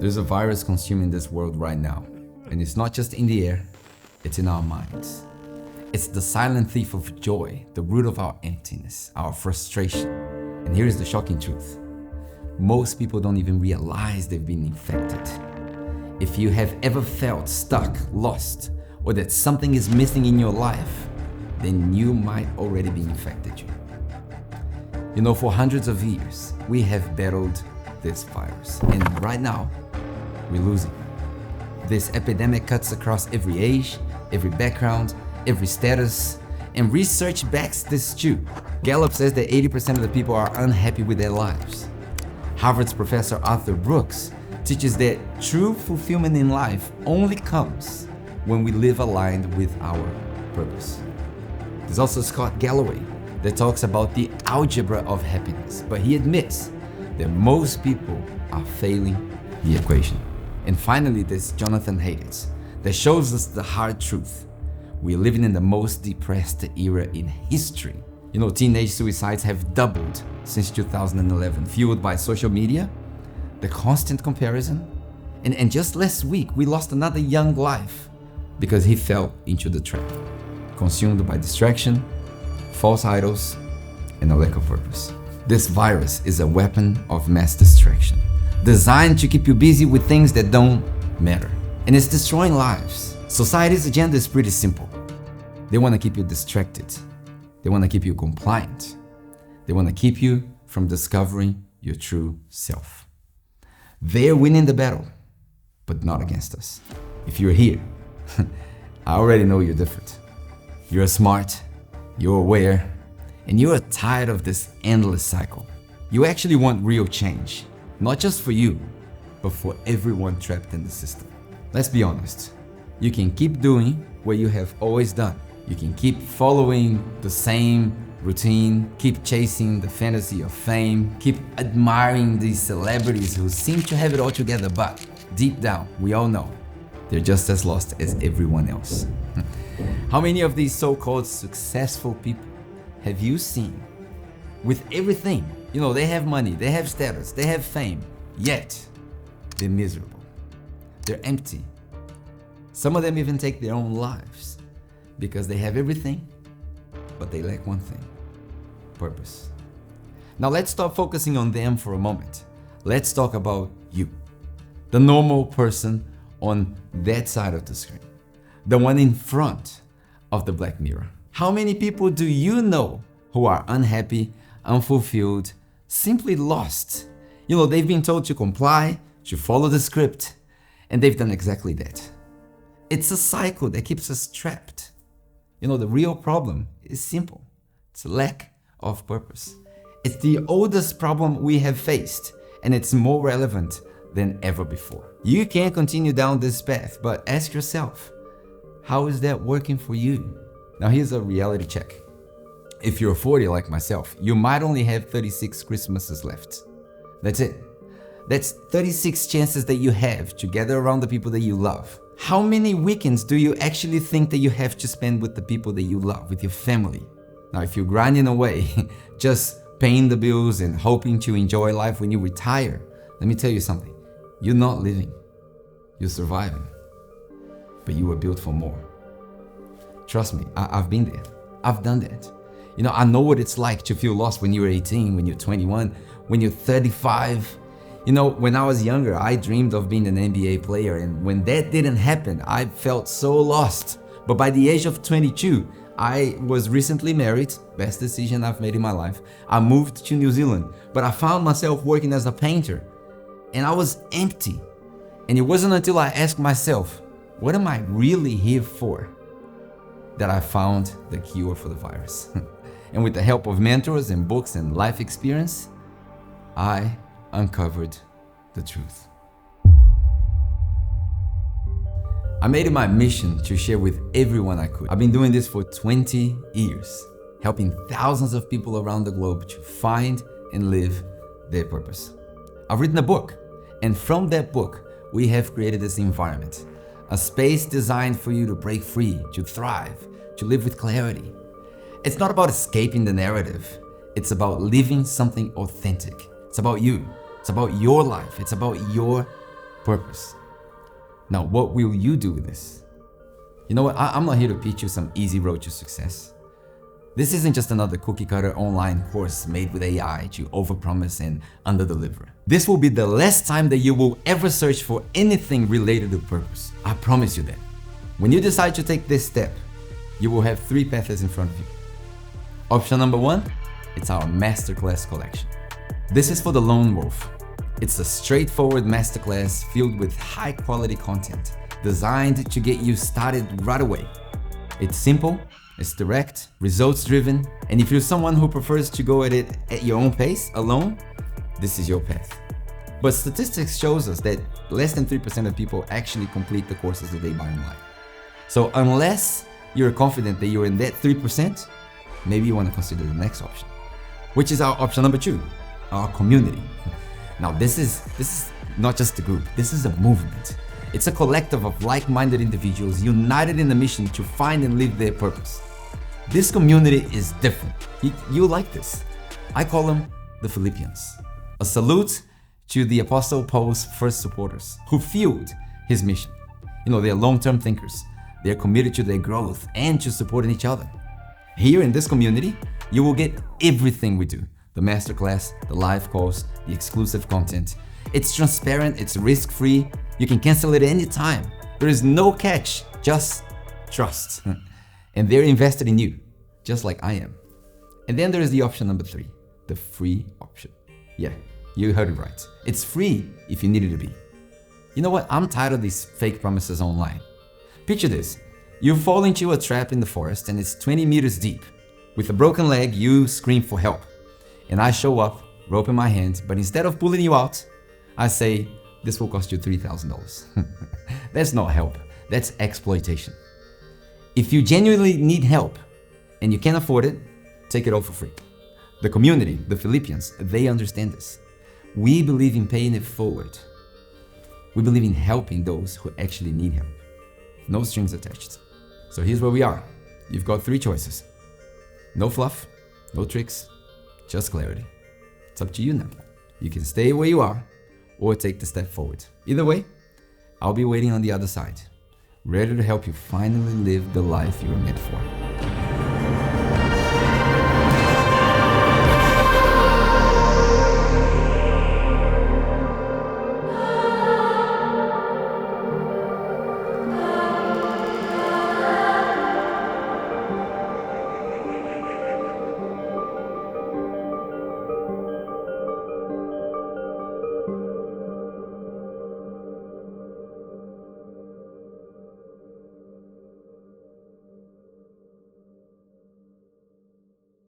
There's a virus consuming this world right now, and it's not just in the air, it's in our minds. It's the silent thief of joy, the root of our emptiness, our frustration. And here's the shocking truth. Most people don't even realize they've been infected. If you have ever felt stuck, lost, or that something is missing in your life, then you might already be infected. You know, for hundreds of years, we have battled this virus. And right now, we're losing. This epidemic cuts across every age, every background, every status, and research backs this too. Gallup says that 80% of the people are unhappy with their lives. Harvard's Professor Arthur Brooks teaches that true fulfillment in life only comes when we live aligned with our purpose. There's also Scott Galloway that talks about the algebra of happiness, but he admits that most people are failing the equation. And finally, there's Jonathan Haidt's that shows us the hard truth. We're living in the most depressed era in history. You know, teenage suicides have doubled since 2011, fueled by social media, the constant comparison, and just last week, we lost another young life because he fell into the trap, consumed by distraction, false idols, and a lack of purpose. This virus is a weapon of mass distraction, designed to keep you busy with things that don't matter. And it's destroying lives. Society's agenda is pretty simple. They want to keep you distracted. They want to keep you compliant. They want to keep you from discovering your true self. They're winning the battle, but not against us. If you're here, I already know you're different. You're smart, you're aware, and you're tired of this endless cycle. You actually want real change, not just for you, but for everyone trapped in the system. Let's be honest. You can keep doing what you have always done. You can keep following the same routine, keep chasing the fantasy of fame, keep admiring these celebrities who seem to have it all together, but deep down, we all know they're just as lost as everyone else. How many of these so-called successful people have you seen with everything? You know, they have money, they have status, they have fame, yet they're miserable. They're empty. Some of them even take their own lives because they have everything, but they lack one thing: purpose. Now let's stop focusing on them for a moment. Let's talk about you, the normal person on that side of the screen, the one in front of the black mirror. How many people do you know who are unhappy, unfulfilled, simply lost? You know, they've been told to comply, to follow the script, and they've done exactly that. It's a cycle that keeps us trapped. You know, the real problem is simple. It's lack of purpose. It's the oldest problem we have faced, and it's more relevant than ever before. You can continue down this path, but ask yourself, how is that working for you? Now here's a reality check. If you're 40 like myself, you might only have 36 Christmases left. That's it. That's 36 chances that you have to gather around the people that you love. How many weekends do you actually think that you have to spend with the people that you love, with your family? Now, if you're grinding away, just paying the bills and hoping to enjoy life when you retire, let me tell you something. You're not living. You're surviving. But you were built for more. Trust me, I've been there. I've done that. You know, I know what it's like to feel lost when you're 18, when you're 21, when you're 35. You know, when I was younger, I dreamed of being an NBA player, and when that didn't happen, I felt so lost. But by the age of 22, I was recently married, best decision I've made in my life. I moved to New Zealand, but I found myself working as a painter, and I was empty. And it wasn't until I asked myself, what am I really here for, that I found the cure for the virus. And with the help of mentors and books and life experience, I uncovered the truth. I made it my mission to share with everyone I could. I've been doing this for 20 years, helping thousands of people around the globe to find and live their purpose. I've written a book, and from that book, we have created this environment, a space designed for you to break free, to thrive, to live with clarity. It's not about escaping the narrative. It's about living something authentic. It's about you. It's about your life. It's about your purpose. Now, what will you do with this? You know what? I'm not here to teach you some easy road to success. This isn't just another cookie cutter online course made with AI to overpromise and underdeliver. This will be the last time that you will ever search for anything related to purpose. I promise you that. When you decide to take this step, you will have 3 paths in front of you. Option number 1, it's our Masterclass collection. This is for the lone wolf. It's a straightforward masterclass filled with high quality content designed to get you started right away. It's simple, it's direct, results driven, and if you're someone who prefers to go at it at your own pace, alone, this is your path. But statistics shows us that less than 3% of people actually complete the courses that they buy online. So unless you're confident that you're in that 3%, maybe you want to consider the next option, which is our option number 2, our community. Now this is not just a group, this is a movement. It's a collective of like-minded individuals united in the mission to find and live their purpose. This community is different. You like this. I call them the Philippians. A salute to the Apostle Paul's first supporters who fueled his mission. You know, they're long-term thinkers. They're committed to their growth and to supporting each other. Here in this community, you will get everything we do. The masterclass, the live calls, the exclusive content. It's transparent, it's risk-free. You can cancel it anytime. There is no catch, just trust. And they're invested in you, just like I am. And then there is the option number 3, the free option. Yeah, you heard it right. It's free if you need it to be. You know what? I'm tired of these fake promises online. Picture this. You fall into a trap in the forest and it's 20 meters deep. With a broken leg, you scream for help. And I show up, rope in my hand, but instead of pulling you out, I say, this will cost you $3,000. That's not help, that's exploitation. If you genuinely need help and you can't afford it, take it all for free. The community, the Philippians, they understand this. We believe in paying it forward. We believe in helping those who actually need help. No strings attached. So here's where we are. You've got 3 choices. No fluff, no tricks, just clarity. It's up to you now. You can stay where you are or take the step forward. Either way, I'll be waiting on the other side, ready to help you finally live the life you were meant for.